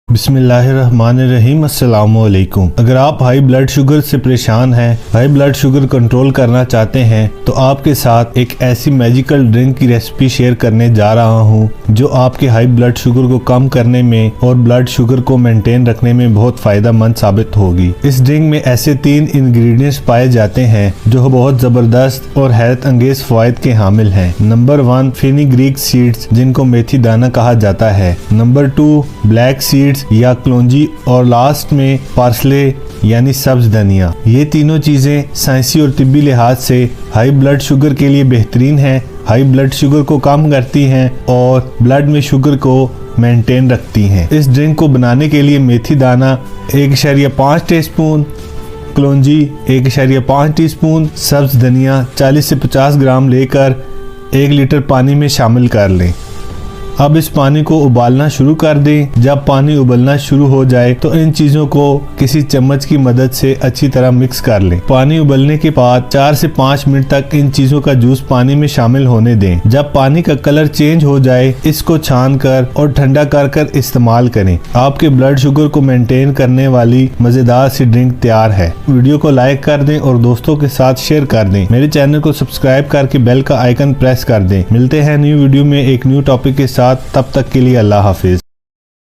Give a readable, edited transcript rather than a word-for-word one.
बिस्मिल्लाहिर्रहमानिर्रहीम अस्सलामुअलैकुम। अगर आप हाई ब्लड शुगर से परेशान हैं, हाई ब्लड शुगर कंट्रोल करना चाहते हैं, तो आपके साथ एक ऐसी मैजिकल ड्रिंक की रेसिपी शेयर करने जा रहा हूं जो आपके हाई ब्लड शुगर को कम करने में और ब्लड शुगर को मेंटेन रखने में बहुत फायदेमंद साबित होगी। इस ड्रिंक में ऐसे 3 इंग्रेडिएंट्स पाए जाते हैं जो बहुत जबरदस्त और हैरत अंगेज फायदे के हामिल हैं। नंबर 1 फेनुग्रीक सीड्स, जिनको मेथी दाना कहा जाता है। नंबर 2 ब्लैक सीड्स या क्लोंजी, और लास्ट में पार्सले यानी सब्ज धनिया। ये तीनों चीजें साइंसी और तिब्बी लिहाज से हाई ब्लड शुगर के लिए बेहतरीन हैं, हाई ब्लड शुगर को कम करती हैं और ब्लड में शुगर को मेंटेन रखती हैं। इस ड्रिंक को बनाने के लिए मेथी दाना 1.5 टीस्पून, क्लोंजी 1.5 टीस्पून, सब्ज धनिया 40 से 50 ग्राम लेकर 1 लीटर पानी में शामिल कर लें। अब इस पानी को उबालना शुरू कर दें। जब पानी उबलना शुरू हो जाए तो इन चीजों को किसी चम्मच की मदद से अच्छी तरह मिक्स कर लें। पानी उबलने के बाद 4 से 5 मिनट तक इन चीजों का जूस पानी में शामिल होने दें। जब पानी का कलर चेंज हो जाए, इसको छान कर और ठंडा कर इस्तेमाल करें। आपके ब्लड शुगर को मेंटेन करने वाली मजेदार सी ड्रिंक तैयार है। वीडियो को लाइक कर दें और दोस्तों के साथ शेयर कर दें। मेरे चैनल को सब्सक्राइब करके बेल का आइकन प्रेस कर दें। मिलते हैं न्यू वीडियो में एक न्यू टॉपिक के साथ। तब तक के लिए अल्लाह हाफिज।